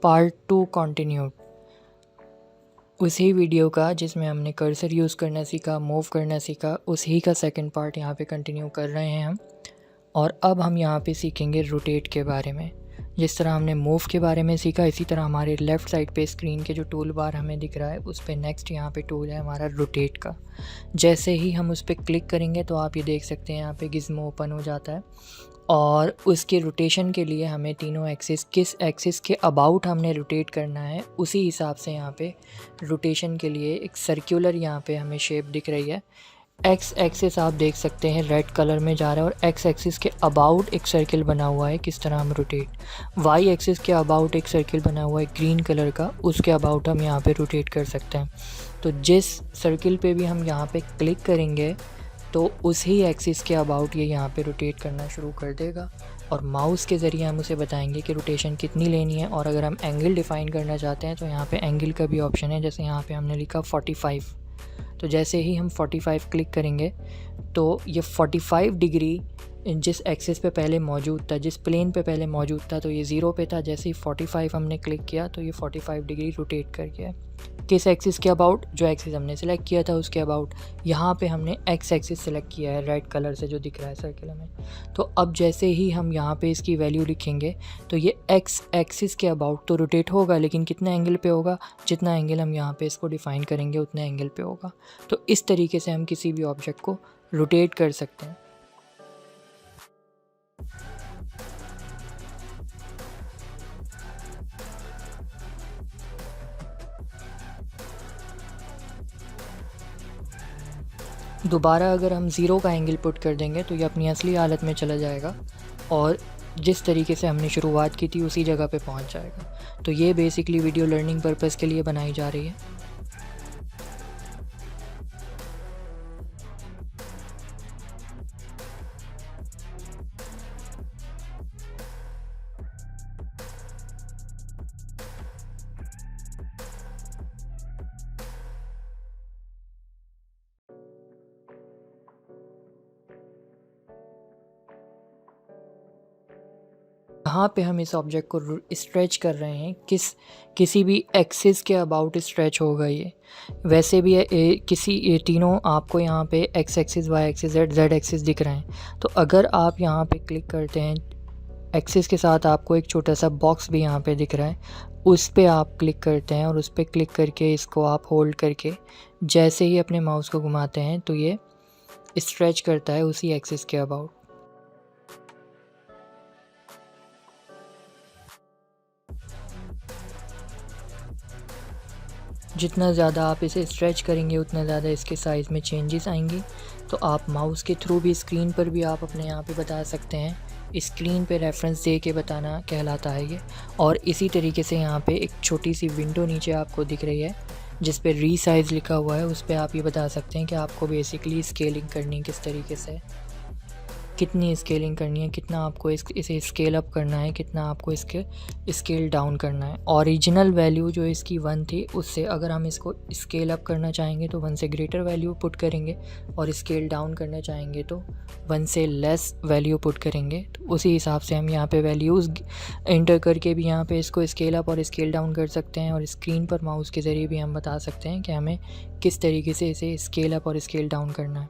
Part 2 continued. उसी video का जिसमें हमने कर्सर यूज़ करना सीखा, मूव करना सीखा, उसी का सेकंड पार्ट यहाँ पे कंटिन्यू कर रहे हैं हम। और अब हम यहाँ पे सीखेंगे रोटेट के बारे में। जिस तरह हमने मूव के बारे में सीखा, इसी तरह हमारे लेफ़्ट साइड पे स्क्रीन के जो टूल बार हमें दिख रहा है उस पर नेक्स्ट यहाँ पे टूल है हमारा रोटेट का। जैसे ही हम उस पर क्लिक करेंगे तो आप ये देख सकते हैं यहाँ पे गिज़्मो ओपन हो जाता है। और उसके रोटेशन के लिए हमें तीनों एक्सिस, किस एक्सिस के अबाउट हमने रोटेट करना है उसी हिसाब से यहाँ पे रोटेशन के लिए एक सर्कुलर यहाँ पे हमें शेप दिख रही है। एक्स एक्सिस आप देख सकते हैं रेड कलर में जा रहा है और एक्स एक्सिस के अबाउट एक सर्किल बना हुआ है, किस तरह हम रोटेट। वाई एक्सिस के अबाउट एक सर्किल बना हुआ है ग्रीन कलर का, उसके अबाउट हम यहाँ पे रोटेट कर सकते हैं। तो जिस सर्किल पे भी हम यहाँ पे क्लिक करेंगे तो उसी एक्सिस के अबाउट ये यहाँ पे रोटेट करना शुरू कर देगा और माउस के ज़रिए हम उसे बताएंगे कि रोटेशन कितनी लेनी है। और अगर हम एंगल डिफ़ाइन करना चाहते हैं तो यहाँ पे एंगल का भी ऑप्शन है। जैसे यहाँ पे हमने लिखा 45, तो जैसे ही हम 45 क्लिक करेंगे तो ये 45 डिग्री जिस एक्सिस पे पहले मौजूद था, जिस प्लेन पे पहले मौजूद था, तो ये 0 पे था। जैसे ही 45 हमने क्लिक किया तो ये 45 डिग्री रोटेट कर गया। किस एक्सिस के अबाउट? जो एक्सिस हमने सेलेक्ट किया था उसके अबाउट। यहाँ पे हमने एक्स एक्सिस सेलेक्ट किया है रेड कलर से जो दिख रहा है सर्किल में। तो अब जैसे ही हम यहाँ पे इसकी वैल्यू लिखेंगे तो ये एक्स एक्सिस के अबाउट तो रोटेट होगा, लेकिन कितने एंगल पे होगा? जितना एंगल हम यहाँ पे इसको डिफ़ाइन करेंगे उतने एंगल पे होगा। तो इस तरीके से हम किसी भी ऑब्जेक्ट को रोटेट कर सकते हैं। दोबारा अगर हम ज़ीरो का एंगल पुट कर देंगे तो ये अपनी असली हालत में चला जाएगा और जिस तरीके से हमने शुरुआत की थी उसी जगह पे पहुंच जाएगा। तो ये बेसिकली वीडियो लर्निंग पर्पस के लिए बनाई जा रही है। यहाँ पे हम इस ऑब्जेक्ट को स्ट्रेच कर रहे हैं, किसी भी एक्सिस के अबाउट स्ट्रेच होगा ये। वैसे भी ये तीनों आपको यहाँ पे X axis, Y axis, Z axis दिख रहे हैं। तो अगर आप यहाँ पे क्लिक करते हैं, एक्सिस के साथ आपको एक छोटा सा बॉक्स भी यहाँ पे दिख रहा है, उस पर आप क्लिक करते हैं और उस पर क्लिक करके इसको आप होल्ड करके जैसे ही अपने माउस को घुमाते हैं तो ये स्ट्रेच करता है उसी एक्सिस के अबाउट। जितना ज़्यादा आप इसे स्ट्रेच करेंगे उतना ज़्यादा इसके साइज़ में चेंजेस आएंगी। तो आप माउस के थ्रू भी स्क्रीन पर भी आप अपने यहाँ पे बता सकते हैं। स्क्रीन पे रेफरेंस दे के बताना कहलाता है ये। और इसी तरीके से यहाँ पे एक छोटी सी विंडो नीचे आपको दिख रही है जिस पे रीसाइज़ लिखा हुआ है, उस पर आप ये बता सकते हैं कि आपको बेसिकली स्केलिंग करनी है किस तरीके से, कितनी स्केलिंग करनी है, कितना आपको इसे स्केल अप करना है, कितना आपको इसके स्केल डाउन करना है। ओरिजिनल वैल्यू जो इसकी 1 थी उससे अगर हम इसको स्केल अप करना चाहेंगे तो 1 से ग्रेटर वैल्यू पुट करेंगे और स्केल डाउन करना चाहेंगे तो 1 से लेस वैल्यू पुट करेंगे। तो उसी हिसाब से हम यहाँ पे वैल्यूज़ एंटर करके भी यहाँ पे इसको स्केल अप और स्केल डाउन कर सकते हैं। और स्क्रीन पर माउस के ज़रिए भी हम बता सकते हैं कि हमें किस तरीके से इसे स्केल अप और स्केल डाउन करना है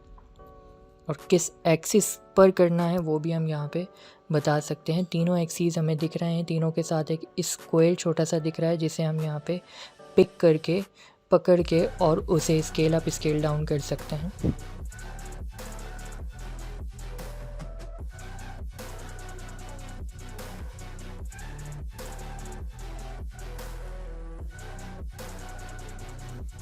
और किस एक्सिस पर करना है वो भी हम यहाँ पे बता सकते हैं। तीनों एक्सिस हमें दिख रहे हैं, तीनों के साथ एक स्क्वायर छोटा सा दिख रहा है जिसे हम यहाँ पे पिक करके पकड़ के और उसे स्केल अप स्केल डाउन कर सकते हैं।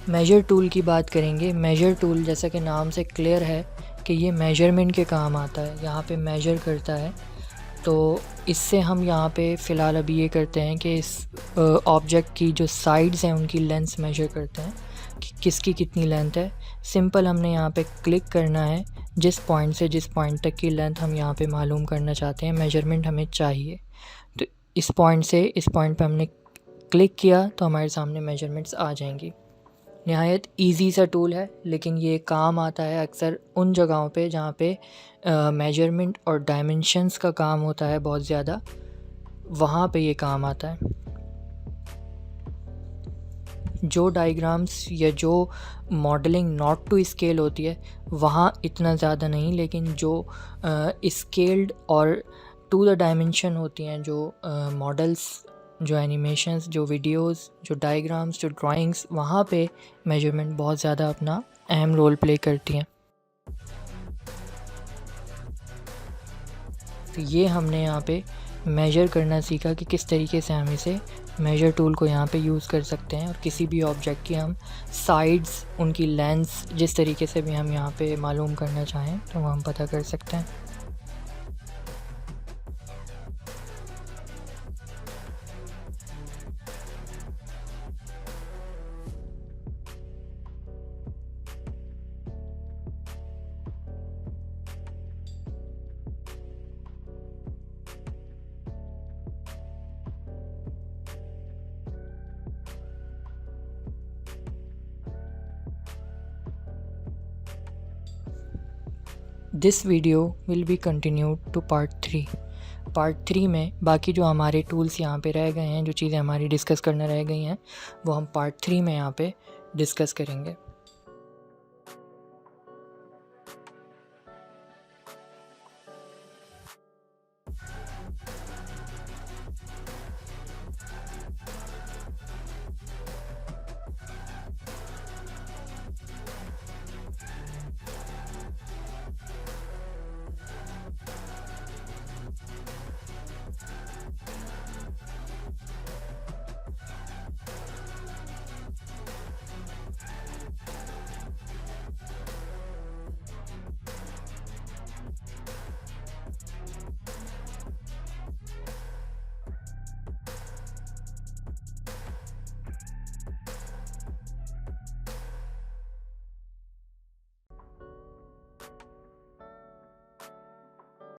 मेजर टूल की बात करेंगे। मेजर टूल जैसा कि नाम से क्लियर है कि ये मेजरमेंट के काम आता है, यहाँ पे मेजर करता है। तो इससे हम यहाँ पे फ़िलहाल अभी ये करते हैं कि इस ऑब्जेक्ट की जो साइड्स हैं उनकी लेंथ मेजर करते हैं कि किसकी कितनी लेंथ है। सिंपल हमने यहाँ पे क्लिक करना है, जिस पॉइंट से जिस पॉइंट तक की लेंथ हम यहाँ पे मालूम करना चाहते हैं, मेजरमेंट हमें चाहिए। तो इस पॉइंट से इस पॉइंट पे हमने क्लिक किया तो हमारे सामने मेजरमेंट्स आ जाएंगी। नहायत इजी सा टूल है, लेकिन ये काम आता है अक्सर उन जगहों पे जहाँ पे मेजरमेंट और डायमेंशंस का काम होता है बहुत ज़्यादा, वहाँ पे ये काम आता है। जो डायग्राम्स या जो मॉडलिंग नॉट टू स्केल होती है वहाँ इतना ज़्यादा नहीं, लेकिन जो स्केल्ड और टू द डायमेंशन होती हैं, जो मॉडल्स, जो एनिमेशंस, जो वीडियोस, जो डायग्राम्स, जो ड्राइंग्स, वहाँ पे मेजरमेंट बहुत ज़्यादा अपना अहम रोल प्ले करती हैं। तो ये हमने यहाँ पे मेजर करना सीखा कि किस तरीके से हम इसे मेजर टूल को यहाँ पे यूज़ कर सकते हैं, और किसी भी ऑब्जेक्ट की हम साइड्स, उनकी लेंथ्स, जिस तरीके से भी हम यहाँ पे मालूम करना चाहें तो वो हम पता कर सकते हैं। This video will be continued to part 3। Part 3 में बाकी जो हमारे टूल्स यहाँ पे रह गए हैं, जो चीज़ें हमारी डिस्कस करना रह गई हैं, वो हम पार्ट 3 में यहाँ पे डिस्कस करेंगे।